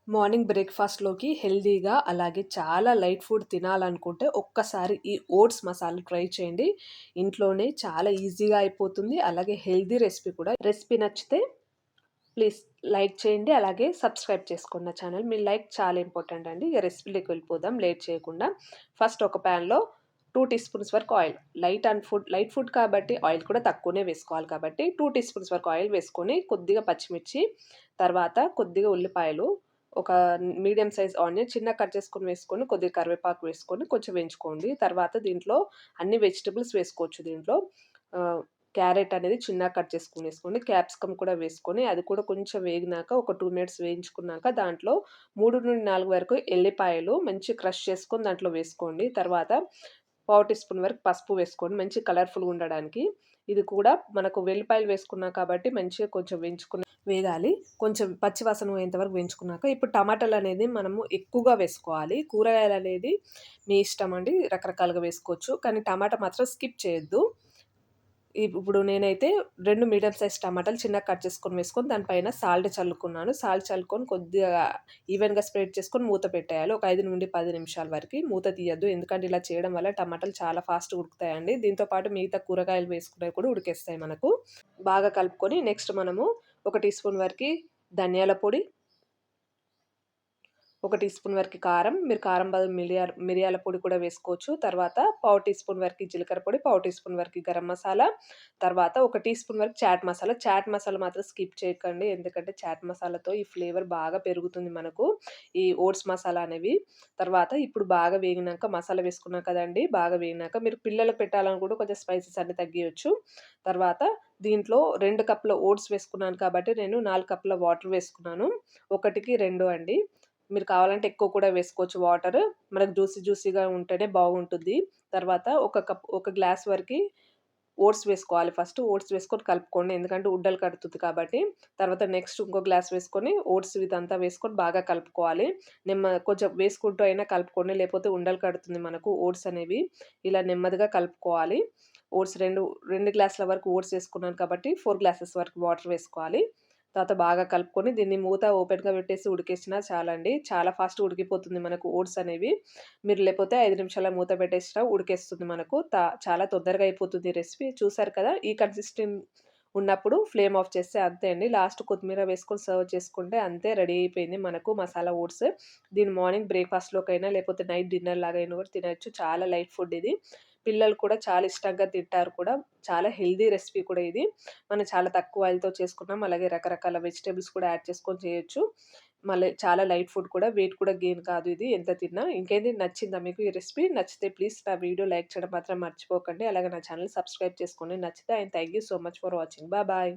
Morning బ్రేక్‌ఫాస్ట్‌లోకి హెల్తీగా అలాగే చాలా లైట్ ఫుడ్ తినాలనుకుంటే ఒక్కసారి ఈ ఓట్స్ మసాలా ట్రై చేయండి. ఇంట్లోనే చాలా ఈజీగా అయిపోతుంది. అలాగే హెల్తీ రెసిపీ కూడా. రెసిపీ నచ్చితే ప్లీజ్ లైక్ చేయండి. అలాగే సబ్స్క్రైబ్ చేసుకోండి నా ఛానల్. మీ లైక్ చాలా ఇంపార్టెంట్ అండి. ఇక రెసిపీలోకి వెళ్ళిపోదాం లేట్ చేయకుండా. ఫస్ట్ ఒక ప్యాన్‌లో 2 టీ స్పూన్స్ వరకు ఆయిల్. లైట్ ఫుడ్ కాబట్టి ఆయిల్ కూడా తక్కువనే వేసుకోవాలి కాబట్టి 2 టీ స్పూన్స్ వరకు ఆయిల్ వేసుకొని కొద్దిగా పచ్చిమిర్చి, తర్వాత కొద్దిగా ఉల్లిపాయలు, ఒక మీడియం సైజ్ ఆనియన్ చిన్నగా కట్ చేసుకొని వేసుకొని, కొద్దిగా కరివేపాకు వేసుకొని కొంచెం వేయించుకోండి. తర్వాత దీంట్లో అన్ని వెజిటబుల్స్ వేసుకోవచ్చు దీంట్లో. ఆహ్, క్యారెట్ అనేది చిన్నగా కట్ చేసుకొని వేసుకోండి. క్యాప్సికమ్ కూడా వేసుకొని అది కూడా కొంచెం వేగినాక ఒక 2 మినిట్స్ వేయించుకున్నాక దాంట్లో 3-4 వరకు ఎల్లిపాయలు మంచిగా క్రష్ చేసుకొని దాంట్లో వేసుకోండి. తర్వాత పావు టీ స్పూన్ వరకు పసుపు వేసుకోండి మంచి కలర్‌ఫుల్‌గా ఉండడానికి. ఇది కూడా మనకు వెల్లిపాయలు వేసుకున్నాం కాబట్టి మంచిగా కొంచెం వేగాలి. కొంచెం పచ్చి వాసన పోయేంత వరకు వేయించుకున్నాక ఇప్పుడు టమాటాలనేది మనము ఎక్కువగా వేసుకోవాలి. కూరగాయలనేది మీ ఇష్టమండి. రకరకాలుగా వేసుకోవచ్చు. కానీ టమాటా మాత్రం స్కిప్ చేయొద్దు. ఇప్పుడు నేనైతే 2 మీడియం సైజ్ టమాటాలు చిన్నగా కట్ చేసుకొని వేసుకొని దానిపైన సాల్ట్ చల్లుకున్నాను. సాల్ట్ చల్లుకొని కొద్దిగా ఈవెన్‌గా స్ప్రెడ్ చేసుకొని మూత పెట్టేయాలి. ఒక 5-10 నిమిషాల వరకి మూత తీయొద్దు. ఎందుకంటే ఇలా చేయడం వల్ల టమాటాలు చాలా ఫాస్ట్‌గా ఉడుకుతాయండి. దీంతో పాటు మిగతా కూరగాయలు వేసుకున్నవి కూడా ఉడికేస్తాయి మనకు. బాగా కలుపుకొని నెక్స్ట్ మనము ఒక టీ స్పూన్ వరకి ధనియాల పొడి, ఒక టీ స్పూన్ వరకు కారం. మీరు కారం బదులు మిరియాల పొడి కూడా వేసుకోవచ్చు. తర్వాత పావు టీ స్పూన్ వరకు జీలకర్ర పొడి, పావు టీ స్పూన్ వరకు గరం మసాలా, తర్వాత ఒక టీ స్పూన్ వరకు చాట్ మసాలా. చాట్ మసాలా మాత్రం స్కిప్ చేయకండి. ఎందుకంటే చాట్ మసాలాతో ఈ ఫ్లేవర్ బాగా పెరుగుతుంది మనకు. ఈ ఓట్స్ మసాలా అనేవి. తర్వాత ఇప్పుడు బాగా వేగినాక మసాలా వేసుకున్నాం కదండీ! బాగా వేగినాక మీరు పిల్లలకు పెట్టాలనుకుంటే కొంచెం స్పైసెస్ అన్నీ తగ్గియొచ్చు. తర్వాత దీంట్లో 2 కప్పుల ఓట్స్ వేసుకున్నాను కాబట్టి నేను 4 కప్పుల వాటర్ వేసుకున్నాను. 1కి 2 అండి. మీరు కావాలంటే ఎక్కువ కూడా వేసుకోవచ్చు వాటరు. మనకు జ్యూసీగా ఉంటేనే బాగుంటుంది. తర్వాత ఒక గ్లాస్ వరకి ఓట్స్ వేసుకోవాలి ఫస్ట్. ఓట్స్ వేసుకొని కలుపుకోండి. ఎందుకంటే ఉండలు కడుతుంది కాబట్టి. తర్వాత నెక్స్ట్ ఇంకో గ్లాస్ వేసుకొని ఓట్స్ ఇదంతా వేసుకొని బాగా కలుపుకోవాలి. కొంచెం వేసుకుంటూ అయినా కలుపుకోండి. లేకపోతే ఉండలు కడుతుంది మనకు ఓట్స్ అనేవి. ఇలా నెమ్మదిగా కలుపుకోవాలి. ఓట్స్ 2 గ్లాసుల వరకు ఓట్స్ వేసుకున్నాను కాబట్టి 4 గ్లాసెస్ వరకు వాటర్ వేసుకోవాలి. తర్వాత బాగా కలుపుకొని దీన్ని మూత ఓపెన్‌గా పెట్టేసి ఉడికేసినా చాలండి. చాలా ఫాస్ట్‌గా ఉడికిపోతుంది మనకు ఓట్స్ అనేవి. మీరు లేపోతే 5 నిమిషాల మూత పెట్టేసినా ఉడికేస్తుంది మనకు. చాలా తొందరగా అయిపోతుంది ఈ రెసిపీ. చూసారు కదా! ఈ ఉన్నప్పుడు ఫ్లేమ్ ఆఫ్ చేస్తే అంతే అండి. లాస్ట్ కొత్తిమీర వేసుకొని సర్వ్ చేసుకుంటే అంతే రెడీ అయిపోయింది మనకు మసాలా ఓట్స్. దీన్ని మార్నింగ్ బ్రేక్‌ఫాస్ట్‌లోకైనా లేకపోతే నైట్ డిన్నర్ లాగైనా కూడా తినొచ్చు. చాలా లైట్ ఫుడ్ ఇది. పిల్లలు కూడా చాలా ఇష్టంగా తింటారు కూడా. చాలా హెల్తీ రెసిపీ కూడా ఇది. మనం చాలా తక్కువ ఆయిల్‌తో చేసుకున్నాం. అలాగే రకరకాల వెజిటబుల్స్ కూడా యాడ్ చేసుకొని చేయొచ్చు. మళ్ళీ చాలా లైట్ ఫుడ్ కూడా వెయిట్ కూడా గెయిన్ కాదు ఇది ఎంత తిన్నా. ఇంకేంటి నచ్చిందా మీకు ఈ రెసిపీ? నచ్చితే ప్లీజ్ నా వీడియో లైక్ చేయడం మాత్రం మర్చిపోకండి. అలాగే నా ఛానెల్ సబ్స్క్రైబ్ చేసుకోండి నచ్చితే. And thank you so much for watching. Bye.